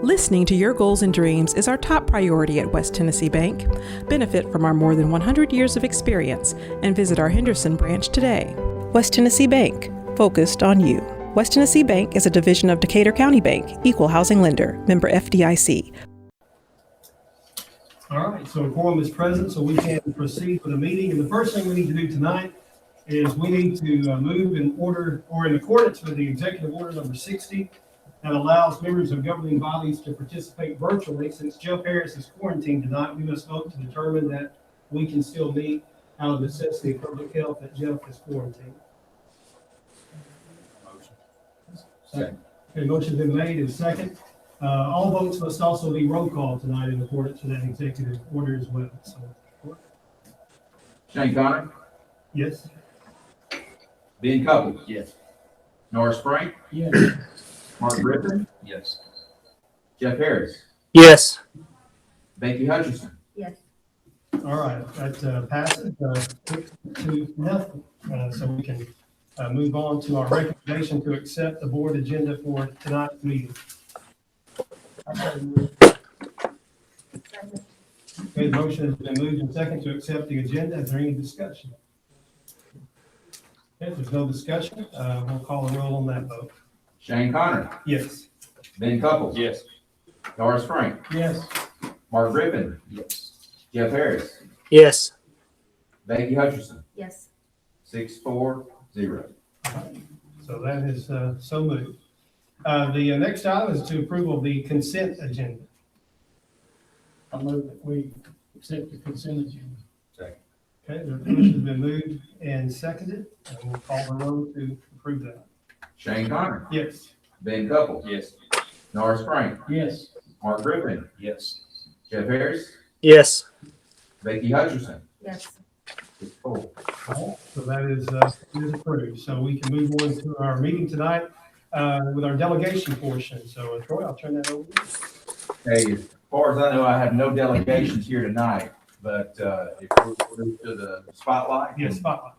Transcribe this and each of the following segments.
Listening to your goals and dreams is our top priority at West Tennessee Bank. Benefit from our more than 100 years of experience and visit our Henderson branch today. West Tennessee Bank, focused on you. West Tennessee Bank is a division of Decatur County Bank, equal housing lender, member FDIC. All right, so a quorum is present, so we can proceed with the meeting. And the first thing we need to do tonight is we need to move in order or in accordance with the executive order number 60 that allows members of governing bodies to participate virtually. Since Jeff Harris is quarantined tonight, we must vote to determine that we can still meet out of necessity of public health that Jeff is quarantined. Second. Okay, motion's been made and second. All votes must also be roll call tonight in accordance with that executive order as well. So, Shane Connor. yes. Ben Couple. Yes. Norris Frank. Yes. Mark Griffin. Yes. Jeff Harris. Yes. Becky Hutchinson. Yes. All right, that passes 6-0. So we can move on to our recommendation to accept the board agenda for tonight's meeting. Okay, the motion has been moved and second to accept the agenda. Is there any discussion? If there's no discussion, we'll call a roll on that vote. Shane Connor. Yes. Ben Couple. Yes. Norris Frank. Yes. Mark Griffin. Yes. Jeff Harris. Yes. Becky Hutchinson. Yes. 6-4-0. So that is so moved. The next item is to approval of the consent agenda. I move that we accept the consent agenda. Second. Okay, the motion has been moved and seconded, and we'll call the roll to approve that. Shane Connor. Yes. Ben Couple. Yes. Norris Frank. Yes. Mark Griffin. Yes. Jeff Harris. Yes. Becky Hutchinson. Yes. 6-4. So that is approved. So we can move on to our meeting tonight with our delegation portion. So Troy, I'll turn that over to you. Hey, as far as I know, I have no delegations here tonight, but if we're moving to the spotlight. Yes, spotlight.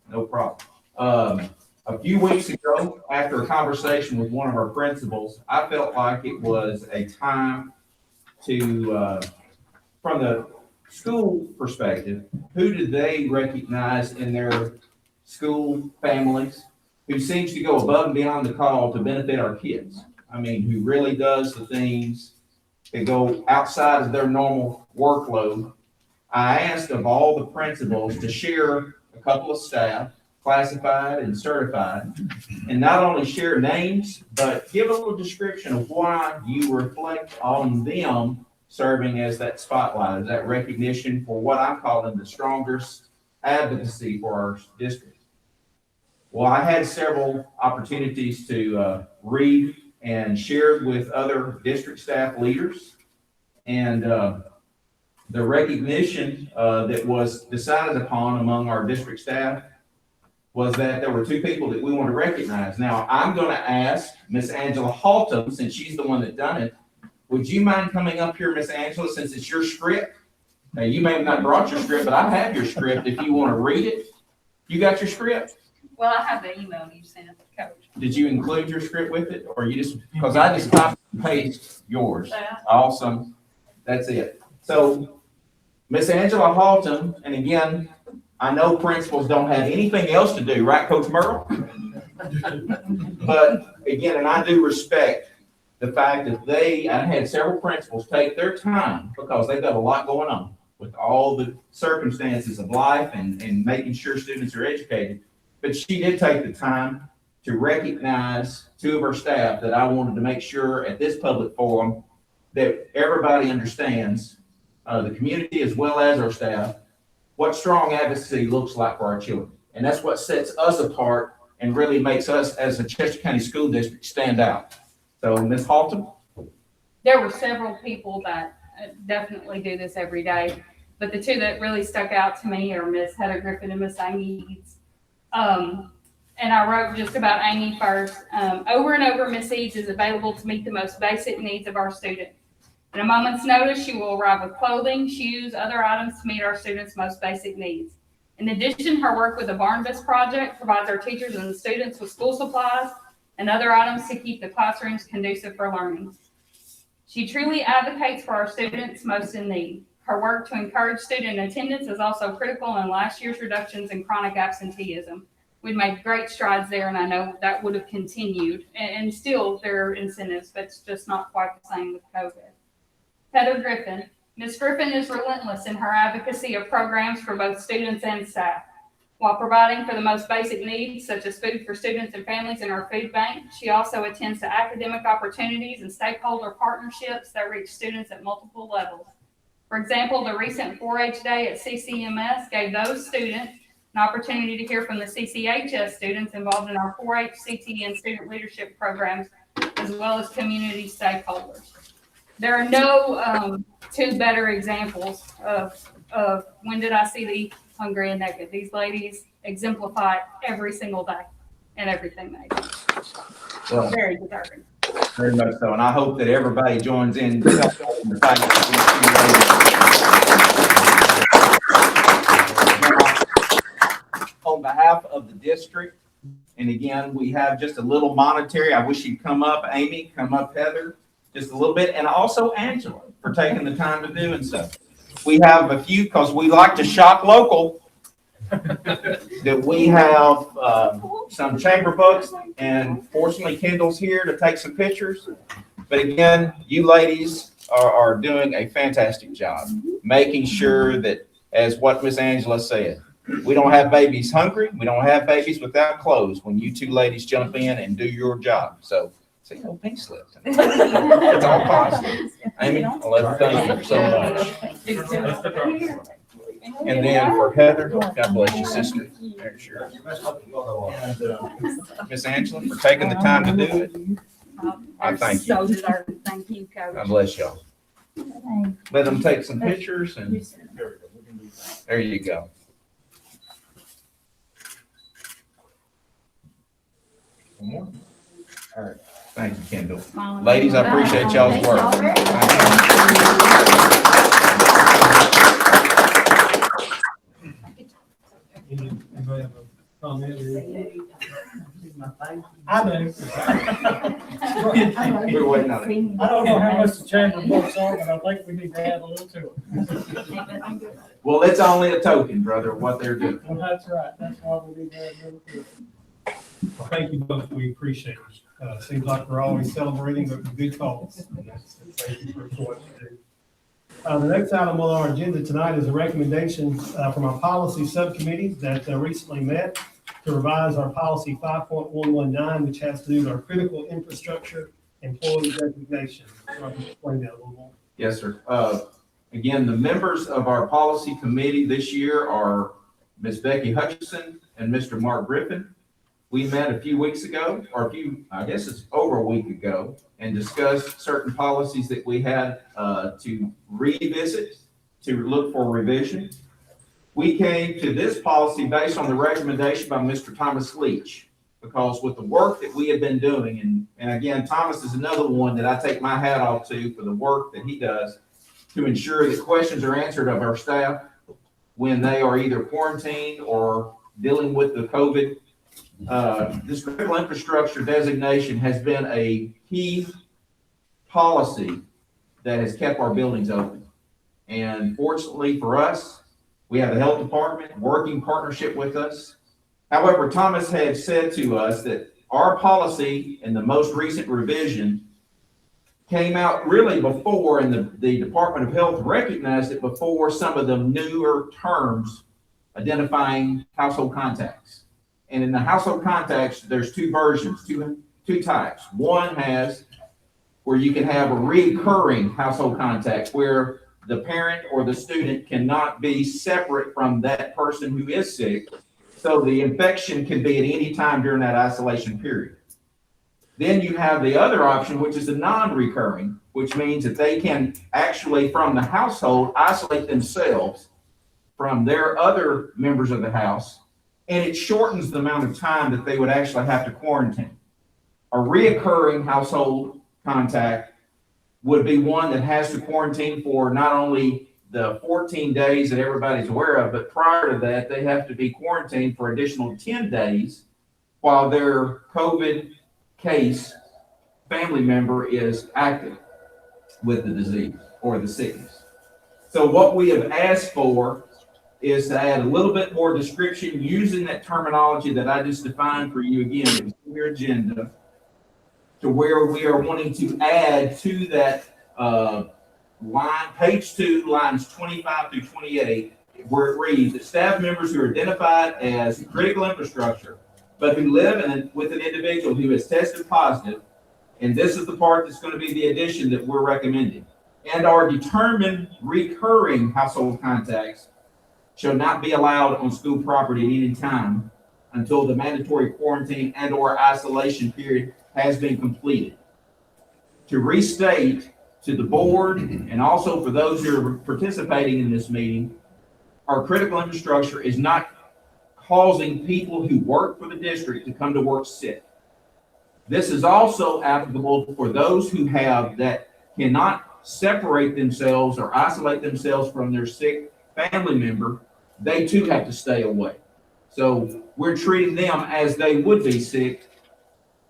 No problem. A few weeks ago, after a conversation with one of our principals, I felt like it was a time to, from the school perspective, who do they recognize in their school families who seems to go above and beyond the call to benefit our kids? I mean, who really does the things that go outside of their normal workload. I asked of all the principals to share a couple of staff, classified and certified, and not only share names, but give a little description of why you reflect on them serving as that spotlight, as that recognition for what I'm calling the strongest advocacy for our district. Well, I had several opportunities to read and share with other district staff leaders, and the recognition that was decided upon among our district staff was that there were two people that we want to recognize. Now, I'm going to ask Miss Angela Haltom, since she's the one that done it, would you mind coming up here, Miss Angela, since it's your script? Now, you may have not brought your script, but I have your script if you want to read it. You got your script? Well, I have the email you sent, Coach. Did you include your script with it, or you just, because I just copy and paste yours. Awesome. That's it. So, Miss Angela Haltom, and again, I know principals don't have anything else to do, right, Coach Merle? But again, and I do respect the fact that I had several principals take their time because they've got a lot going on with all the circumstances of life and making sure students are educated. But she did take the time to recognize two of her staff that I wanted to make sure at this public forum that everybody understands, the community as well as our staff, what strong advocacy looks like for our children. And that's what sets us apart and really makes us as a Chester County School District stand out. So, Ms. Haltom? There were several people that definitely do this every day, but the two that really stuck out to me are Miss Heather Griffin and Miss Amy Eads. And I wrote just about Amy first. Over and over, Miss Eads is available to meet the most basic needs of our students. In a moment's notice, she will arrive with clothing, shoes, other items to meet our students' most basic needs. In addition, her work with the Barnabas Project provides our teachers and the students with school supplies and other items to keep the classrooms conducive for learning. She truly advocates for our students most in need. Her work to encourage student attendance is also critical in last year's reductions in chronic absenteeism. We'd made great strides there, and I know that would have continued. And still, there are incentives, but it's just not quite the same with COVID. Heather Griffin. Ms. Griffin is relentless in her advocacy of programs for both students and staff. While providing for the most basic needs, such as food for students and families in our food bank, she also attends to academic opportunities and stakeholder partnerships that reach students at multiple levels. For example, the recent 4-H Day at CCMS gave those students an opportunity to hear from the CCHS students involved in our 4-H, CTE, and student leadership programs, as well as community stakeholders. There are no two better examples of when did I see the hungry and naked. These ladies exemplify every single day and everything they do. Well, Very deserving. very much so, and I hope that everybody joins in. On behalf of the district, and again, we have just a little monetary. I wish you'd come up, Amy, come up, Heather, just a little bit, and also Angela for taking the time to doing so. We have a few, because we like to shop local, that we have some chamber books, and fortunately Kendall's here to take some pictures. But again, you ladies are doing a fantastic job, making sure that, as what Miss Angela said, we don't have babies hungry. We don't have babies without clothes when you two ladies jump in and do your job. So, see, no pink slip. It's all positive. Amy, I'll let her thank you so much. And then for Heather, God bless you, sister. There's yours. And Miss Angela, for taking the time to do it. I thank you. So deserving. Thank you, Coach. God bless y'all. Let them take some pictures, and there you go. One more. All right. Thank you, Kendall. Ladies, I appreciate y'all's work. Anybody have a comment? I do. We're waiting on it. I don't know how much the chamber books are, but I think we need to add a little to it. Well, it's only a token, brother, of what they're doing. Well, that's right. That's why we need to add a little to it. Well, thank you both. We appreciate it. Seems like we're always celebrating, but with good cause. Thank you for what you do. The next item on our agenda tonight is a recommendation from our policy subcommittee that recently met to revise our policy 5.119, which has to do with our critical infrastructure employee designation. So I can explain that a little more. Yes, sir. Again, the members of our policy committee this year are Ms. Becky Hutchinson and Mr. Mark Griffin. We met a few weeks ago, or I guess it's over a week ago, and discussed certain policies that we had to revisit, to look for revision. We came to this policy based on the recommendation by Mr. Thomas Leach, because with the work that we have been doing, and again, Thomas is another one that I take my hat off to for the work that he does to ensure that questions are answered of our staff when they are either quarantined or dealing with the COVID. This critical infrastructure designation has been a key policy that has kept our buildings open. And fortunately for us, we have the health department working partnership with us. However, Thomas had said to us that our policy in the most recent revision came out really before, and the Department of Health recognized it before some of the newer terms identifying household contacts. And in the household contacts, there's two versions, two types. One has where you can have a recurring household contact where the parent or the student cannot be separate from that person who is sick. So the infection can be at any time during that isolation period. Then you have the other option, which is the non-recurring, which means that they can actually from the household isolate themselves from their other members of the house, and it shortens the amount of time that they would actually have to quarantine. A reoccurring household contact would be one that has to quarantine for not only the 14 days that everybody's aware of, but prior to that, they have to be quarantined for additional 10 days while their COVID case family member is active. with the disease or the sickness. So what we have asked for is to add a little bit more description using that terminology that I just defined for you again. It was in your agenda, to where we are wanting to add to that line, page 2, lines 25 through 28, where it reads that staff members who are identified as critical infrastructure, but who live with an individual who has tested positive, and this is the part that's going to be the addition that we're recommending, and are determined recurring household contacts, shall not be allowed on school property at any time until the mandatory quarantine and or isolation period has been completed. To restate to the board and also for those who are participating in this meeting, our critical infrastructure is not causing people who work for the district to come to work sick. This is also applicable for those who have that cannot separate themselves or isolate themselves from their sick family member. They too have to stay away. So we're treating them as they would be sick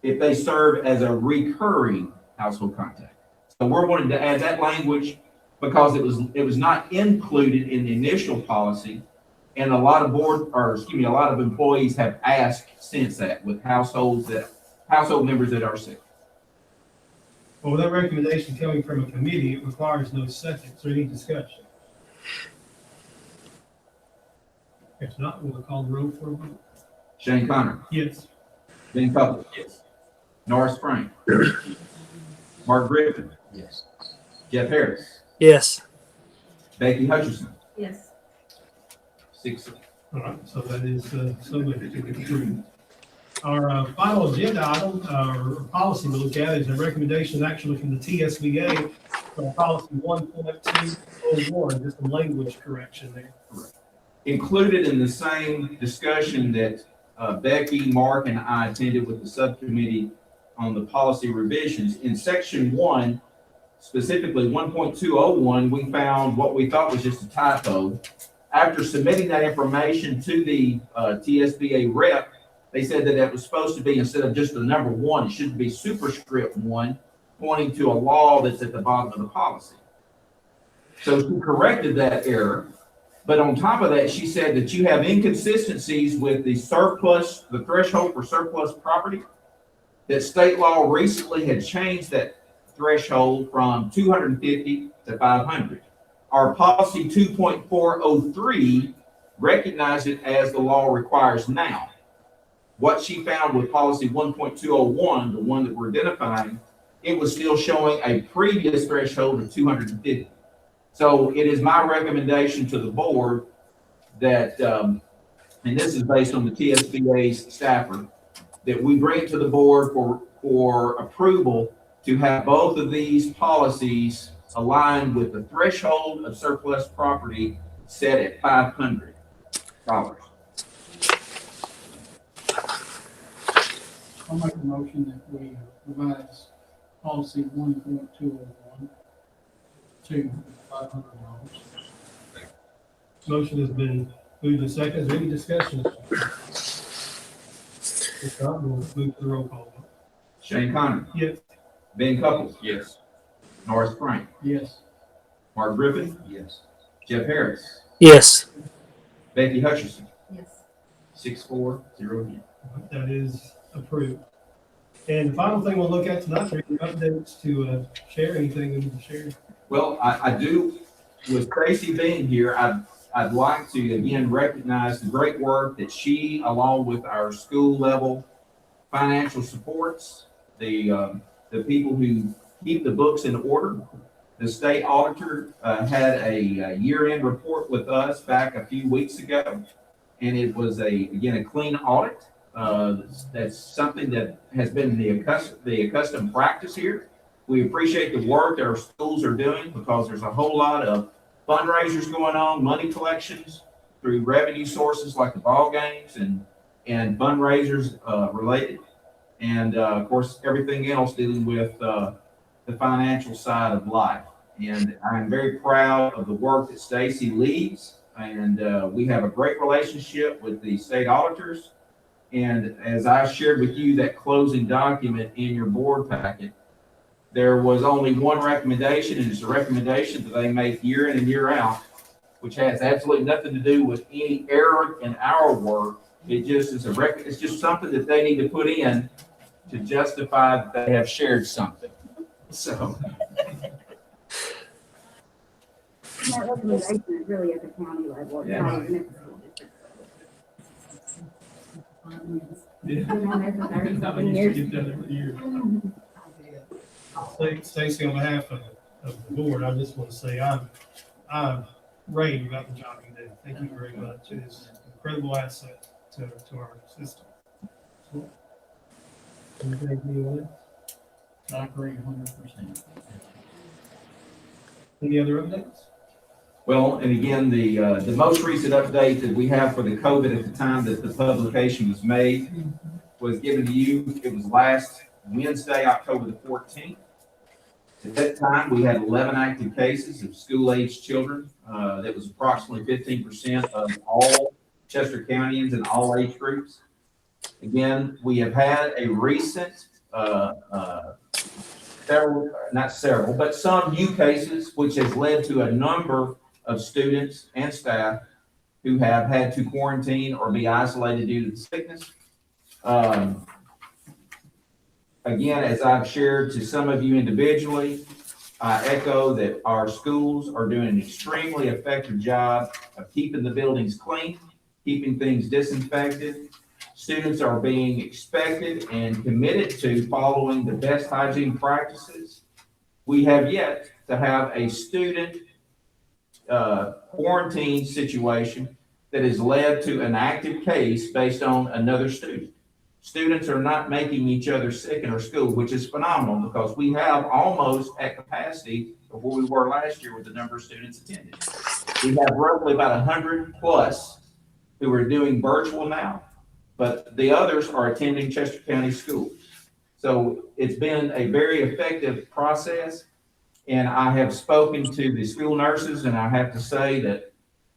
if they serve as a recurring household contact. So we're wanting to add that language because it was not included in the initial policy, and a lot of a lot of employees have asked since that with household members that are sick. Well, with that recommendation coming from a committee, it requires no second. Is there any discussion? If not, we'll call the roll for a vote. Shane Connor, Yes. Ben Couples, yes. Norris Frank, Mark Griffin, Yes. Jeff Harris, Yes. Becky Hutchinson, Yes. 6. All right, so that is so moved. Our final agenda item, or policy to look at, is a recommendation actually from the TSBA for policy 1.201, just some language correction there. Included in the same discussion that Becky, Mark, and I attended with the subcommittee on the policy revisions, in section 1, specifically 1.201, we found what we thought was just a typo. After submitting that information to the TSBA rep, they said that it was supposed to be, instead of just the number 1, it should be superscript 1, pointing to a law that's at the bottom of the policy. So she corrected that error. But on top of that, she said that you have inconsistencies with the threshold for surplus property, that state law recently had changed that threshold from 250 to 500. Our policy 2.403 recognized it as the law requires now. What she found with policy 1.201, the one that we're identifying, it was still showing a previous threshold of 250. So it is my recommendation to the board that, and this is based on the TSBA's staffer, that we bring it to the board for approval to have both of these policies aligned with the threshold of surplus property set at $500. I'll make a motion that we revise policy 1.201 to $500. Motion has been moved and seconded. Is there any discussion? If not, we'll move to the roll call. Shane Connor, Yes. Ben Couples, yes. Norris Frank, Yes. Mark Griffin, Yes. Jeff Harris, Yes. Becky Hutchinson, Yes. 6-4-0. That is approved. And the final thing we'll look at tonight, are any updates to share, anything we need to share? Well, I do, with Tracy being here, I'd like to again recognize the great work that she, along with our school level financial supports, the people who keep the books in order. The state auditor had a year-end report with us back a few weeks ago, and it was a clean audit. That's something that has been the accustomed practice here. We appreciate the work that our schools are doing because there's a whole lot of fundraisers going on, money collections through revenue sources like the ball games and fundraisers related. And of course, everything else dealing with the financial side of life. And I'm very proud of the work that Stacy leads. And we have a great relationship with the state auditors. And as I shared with you that closing document in your board packet, there was only one recommendation, and it's a recommendation that they make year in and year out, which has absolutely nothing to do with any error in our work. It just is it's just something that they need to put in to justify that they have shared something. So, That recommendation is really at the county level. It's Yeah. not even at the school district. Yeah. Been on there for I 37 used years. to get that every year. Stacy, on behalf of the board, I just want to say I'm raving about the job you do. Thank you very much. It is an incredible asset to our system. Anything anyone else? I agree 100%. Any other updates? well, and again, the most recent update that we have for the COVID at the time that the publication was made was given to you. It was last Wednesday, October the 14th. At that time, we had 11 active cases of school-aged children. That was approximately 15% of all Chester Countyans in all age groups. Again, we have had a recent, not several, but some new cases, which has led to a number of students and staff who have had to quarantine or be isolated due to the sickness. Again, as I've shared to some of you individually, I echo that our schools are doing an extremely effective job of keeping the buildings clean, keeping things disinfected. Students are being expected and committed to following the best hygiene practices. We have yet to have a student quarantine situation that has led to an active case based on another student. Students are not making each other sick in our school, which is phenomenal because we have almost at capacity of where we were last year with the number of students attending. We have roughly about 100 plus who are doing virtual now, but the others are attending Chester County schools. So it's been a very effective process. And I have spoken to the school nurses, and I have to say that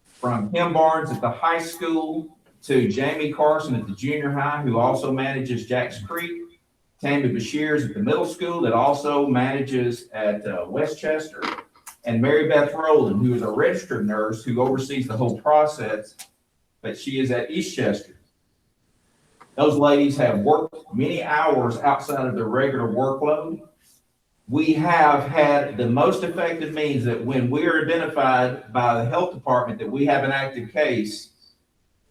from Kim Barnes at the high school to Jamie Carson at the junior high, who also manages Jacks Creek, Tammy Bashirs at the middle school that also manages at Westchester, and Mary Beth Rowland, who is a registered nurse who oversees the whole process, but she is at Eastchester. Those ladies have worked many hours outside of their regular workload. We have had the most effective means that when we are identified by the health department that we have an active case,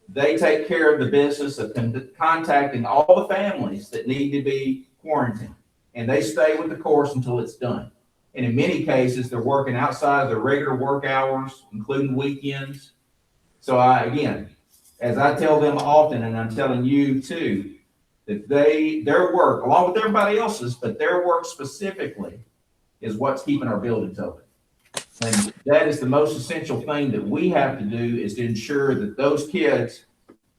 they take care of the business of contacting all the families that need to be quarantined. And they stay with the course until it's done. And in many cases, they're working outside of their regular work hours, including weekends. So again, as I tell them often, and I'm telling you too, that their work, along with everybody else's, but their work specifically is what's keeping our buildings open. And that is the most essential thing that we have to do, is to ensure that those kids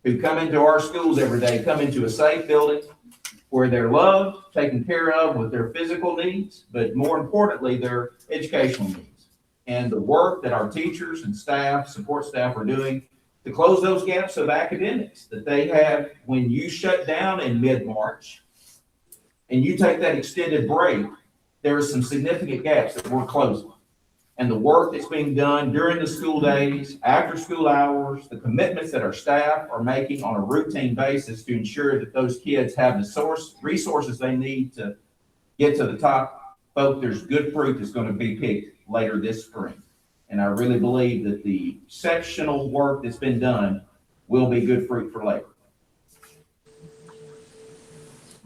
who come into our schools every day come into a safe building where they're loved, taken care of with their physical needs, but more importantly, their educational needs. And the work that our teachers and staff, support staff are doing to close those gaps of academics that they have when you shut down in mid-March and you take that extended break, there are some significant gaps that we're closing. And the work that's being done during the school days, after school hours, the commitments that our staff are making on a routine basis to ensure that those kids have the resources they need to get to the top. Folks, there's good fruit that's going to be picked later this spring. And I really believe that the sectional work that's been done will be good fruit for labor.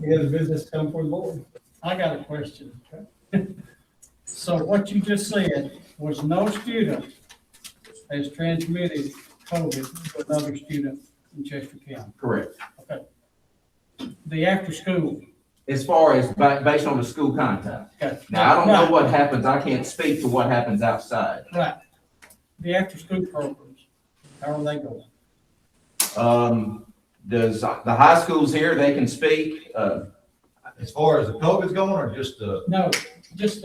Any other business come for the board? I got a question. So what you just said was no student has transmitted COVID to another student in Chester County. Correct. Okay. The after school. As far as based on the school contact. Okay. Now, I don't know what happens. I can't speak to what happens outside. Right. The after school programs, how are they going? Does the high schools here, they can speak, As far as the COVID's going, or just the, No, just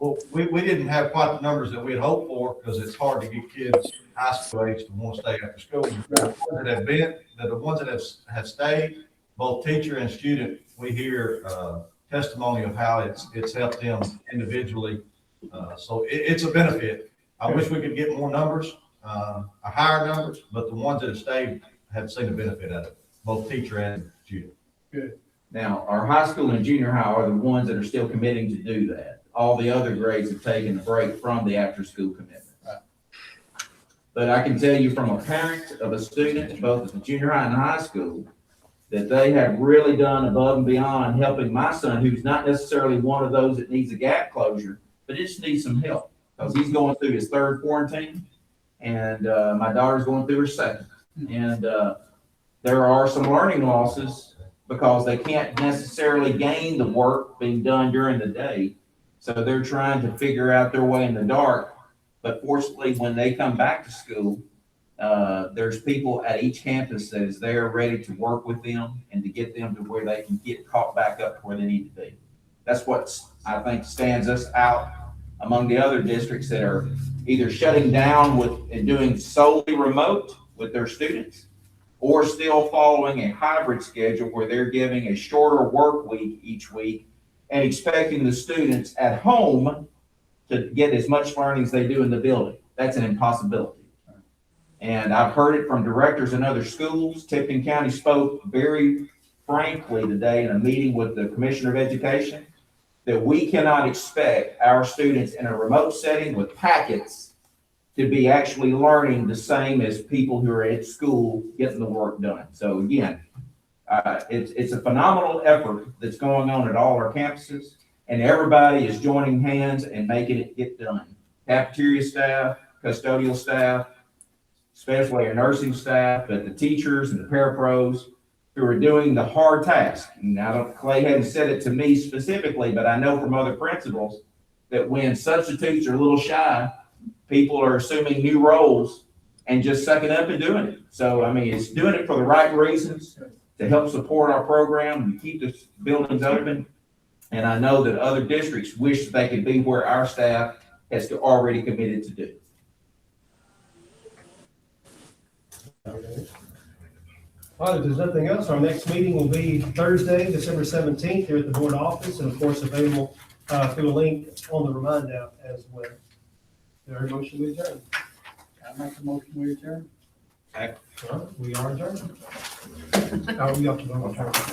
well, we didn't have quite the numbers that we'd hoped for, because it's hard to get kids high school age to want to stay after school. The ones that have stayed, both teacher and student, we hear, testimony of how it's helped them individually. So it's a benefit. I wish we could get more numbers, higher numbers, but the ones that have stayed have seen the benefit of it, both teacher and student. Now, our high school and junior high are the ones that are still committing to do that. All the other grades have taken a break from the after-school commitments. But I can tell you from a parent of a student, both at the junior high and high school, that they have really done above and beyond helping my son, who's not necessarily one of those that needs a gap closure, but just needs some help. Because he's going through his third quarantine, and my daughter's going through her second. And there are some learning losses because they can't necessarily gain the work being done during the day. So they're trying to figure out their way in the dark. But fortunately, when they come back to school, there's people at each campus that is there ready to work with them and to get them to where they can get caught back up to where they need to be. That's what I think stands us out among the other districts that are either shutting down and doing solely remote with their students, or still following a hybrid schedule where they're giving a shorter work week each week and expecting the students at home to get as much learning as they do in the building. That's an impossibility. And I've heard it from directors in other schools. Tipton County spoke very frankly today in a meeting with the Commissioner of Education that we cannot expect our students in a remote setting with packets to be actually learning the same as people who are at school getting the work done. So again, it's a phenomenal effort that's going on at all our campuses, and everybody is joining hands and making it get done. Cafeteria staff, custodial staff, especially our nursing staff, but the teachers and the parapros who are doing the hard task. Now, Clay hadn't said it to me specifically, but I know from other principals that when substitutes are a little shy, people are assuming new roles and just sucking up and doing it. So, I mean, it's doing it for the right reasons to help support our program and keep the buildings open. And I know that other districts wish that they could be where our staff has already committed to do. All right, if there's nothing else, our next meeting will be Thursday, December 17th, here at the board office, and of course, available through a link on the Remind app as well. There are motion to adjourn. I make a motion we adjourn. All right, we are adjourned. Oh, we have to vote on adjourn.